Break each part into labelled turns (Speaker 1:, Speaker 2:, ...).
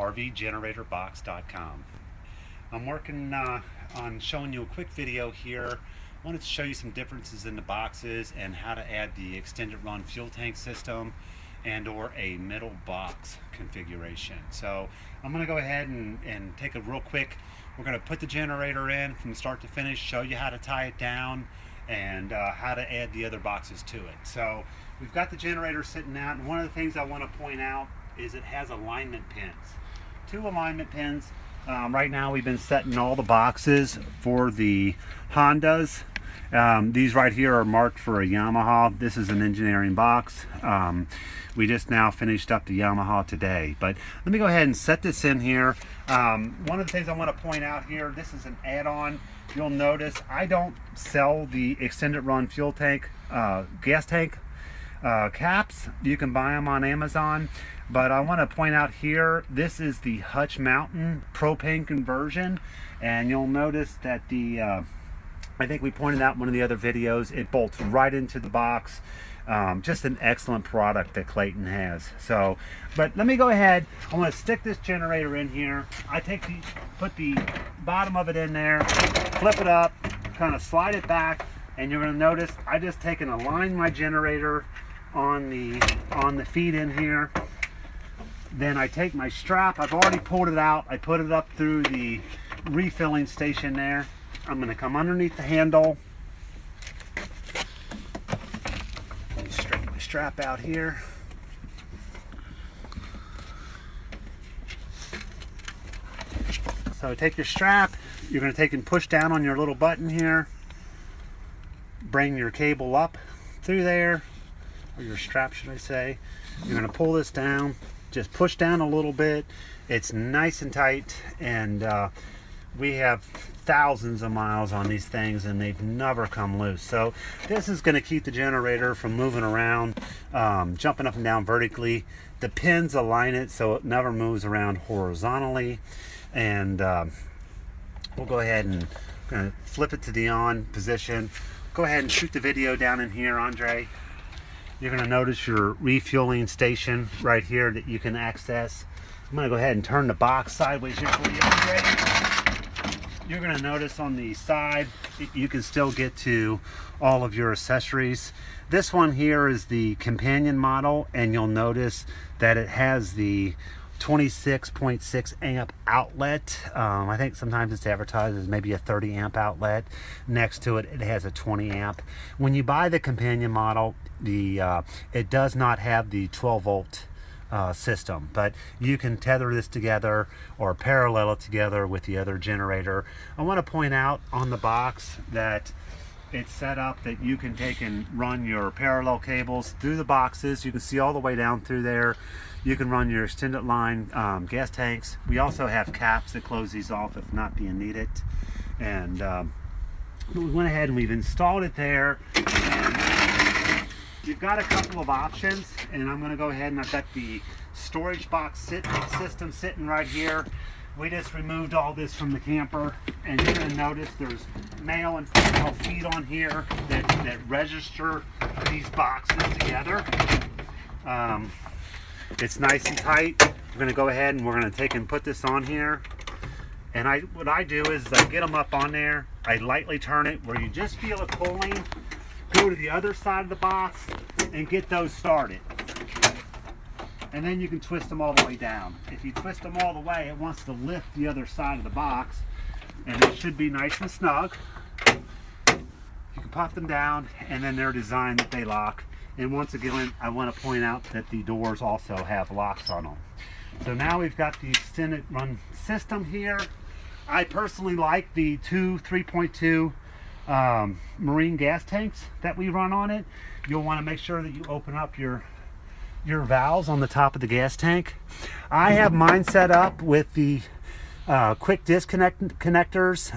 Speaker 1: rvgeneratorbox.com. I'm working on showing you a quick video here. I wanted to show you some differences in the boxes and how to add the extended run fuel tank system and or a middle box configuration. So I'm going to go ahead and take a real quick, we're going to put the generator in from start to finish, show you how to tie it down and how to add the other boxes to it. So we've got the generator sitting out, and one of the things I want to point out is it has alignment pins. 2 alignment pins. Right now we've been setting all the boxes for the Hondas. These right here are marked for a Yamaha. This is an engineering box. We just now finished up the Yamaha today. But let me go ahead and set this in here. One of the things I want to point out here, this is an add-on. You'll notice I don't sell the extended run fuel tank, gas tank caps. You can buy them on Amazon. But I want to point out here, this is the Hutch Mountain propane conversion. And you'll notice that the I think we pointed out in one of the other videos, it bolts right into the box. Just an excellent product that Clayton has. So, but let me go ahead. I want to stick this generator in here. I put the bottom of it in there, flip it up, kind of slide it back, and you're going to notice I just take and align my generator on the feet in here. Then I take my strap. I've already pulled it out. I put it up through the refilling station there. I'm going to come underneath the handle. Straighten my strap out here. So take your strap. You're going to take and push down on your little button here. Bring your cable up through there, or your strap should I say. You're going to pull this down. Just push down a little bit. It's nice and tight, and we have thousands of miles on these things and they've never come loose. So this is going to keep the generator from moving around, jumping up and down vertically. The pins align it so it never moves around horizontally. And we'll go ahead and flip it to the on position. Go ahead and shoot the video down in here, Andre. You're going to notice your refueling station right here that you can access. I'm going to go ahead and turn the box sideways here for you, Andre. You're going to notice on the side you can still get to all of your accessories. This one here is the companion model, and you'll notice that it has the 26.6 amp outlet. I think sometimes it's advertised as maybe a 30 amp outlet. Next to it, it has a 20 amp. When you buy the companion model, it does not have the 12 volt system, but you can tether this together or parallel it together with the other generator. I want to point out on the box that it's set up that you can take and run your parallel cables through the boxes. You can see all the way down through there. You can run your extended line gas tanks. We also have caps that close these off if not being needed. And we went ahead and we've installed it there. And you've got a couple of options, and I'm going to go ahead and I've got the storage box system sitting right here. We just removed all this from the camper, and you're going to notice there's male and female feet on here that register these boxes together. It's nice and tight. We're going to go ahead and we're going to take and put this on here. And what I do is I get them up on there. I lightly turn it where you just feel it pulling. Go to the other side of the box and get those started. And then you can twist them all the way down. If you twist them all the way, it wants to lift the other side of the box, and it should be nice and snug. You can pop them down, and then they're designed that they lock. And once again, I want to point out that the doors also have locks on them. So now we've got the extended run system here. I personally like the 3.2 marine gas tanks that we run on it. You'll want to make sure that you open up your valves on the top of the gas tank. I have mine set up with the quick disconnect connectors.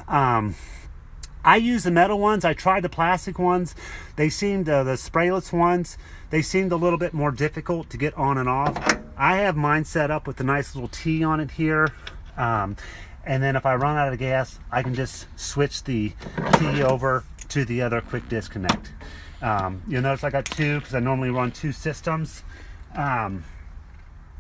Speaker 1: I use the metal ones. I tried the plastic ones. They seemed, the sprayless ones, they seemed a little bit more difficult to get on and off. I have mine set up with a nice little T on it here. And then if I run out of gas, I can just switch the T over to the other quick disconnect. You'll notice I got 2 because I normally run 2 systems. And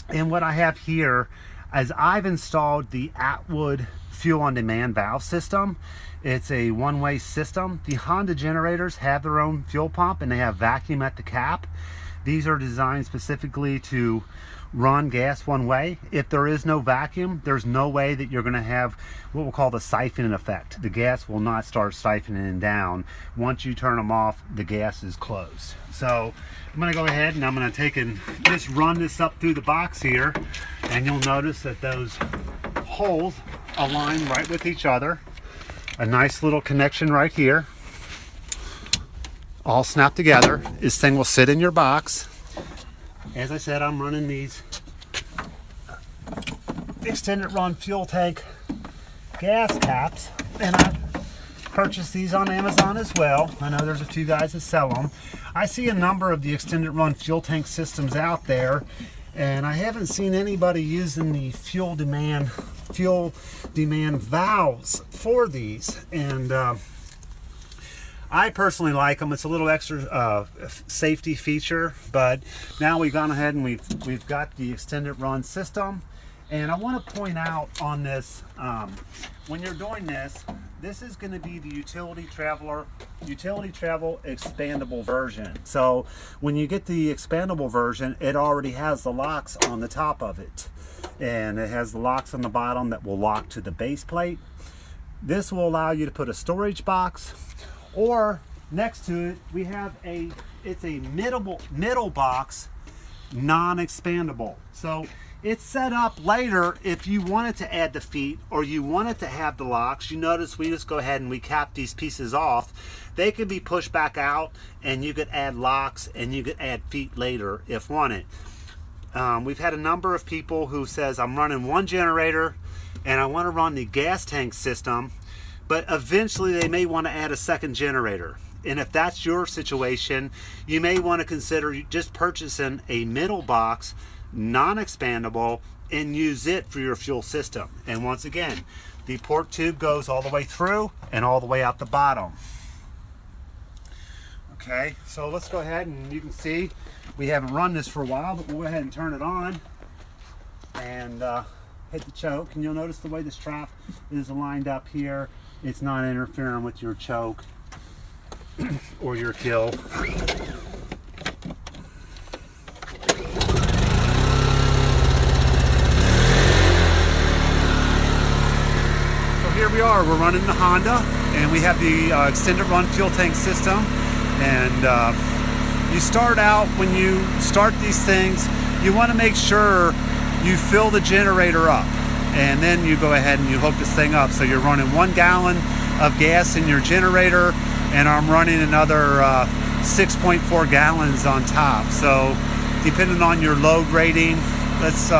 Speaker 1: what I have here, as I've installed the Atwood fuel on demand valve system. It's a one-way system. The Honda generators have their own fuel pump and they have vacuum at the cap. These are designed specifically to run gas one way. If there is no vacuum, there's no way that you're going to have what we'll call the siphoning effect. The gas will not start siphoning down. Once you turn them off, the gas is closed. So I'm going to go ahead and I'm going to take and just run this up through the box here, and you'll notice that those holes align right with each other. A nice little connection right here, all snapped together. This thing will sit in your box. As I said, I'm running these extended run fuel tank gas caps, and I purchased these on Amazon as well. I know there's a few guys that sell them. I see a number of the extended run fuel tank systems out there, and I haven't seen anybody using the fuel demand valves for these, and I personally like them. It's a little extra safety feature, but now we've gone ahead and we've got the extended run system. And I want to point out on this, when you're doing this, this is going to be the utility travel expandable version. So when you get the expandable version, it already has the locks on the top of it, and it has the locks on the bottom that will lock to the base plate. This will allow you to put a storage box, or next to it we have it's a middle box, non-expandable. So it's set up later if you wanted to add the feet or you wanted to have the locks. You notice we just go ahead and we cap these pieces off. They could be pushed back out and you could add locks and you could add feet later if wanted. We've had a number of people who says, I'm running one generator and I want to run the gas tank system, but eventually they may want to add a second generator. And if that's your situation, you may want to consider just purchasing a middle box, non-expandable, and use it for your fuel system. And once again, the port tube goes all the way through and all the way out the bottom. Okay, so let's go ahead, and you can see we haven't run this for a while, but we'll go ahead and turn it on and hit the choke. And you'll notice the way the strap is lined up here, it's not interfering with your choke or your kill. Here we are, we're running the Honda, and we have the extended run fuel tank system. And you start out, when you start these things, you want to make sure you fill the generator up, and then you go ahead and you hook this thing up. So you're running 1 gallon of gas in your generator, and I'm running another 6.4 gallons on top. So depending on your load rating, let's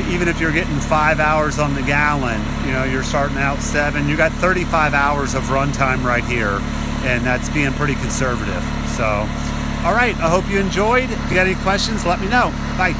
Speaker 1: even if you're getting 5 hours on the gallon, you know, you're starting out 7, you got 35 hours of runtime right here, and that's being pretty conservative. So, all right, I hope you enjoyed. If you got any questions, let me know. Bye.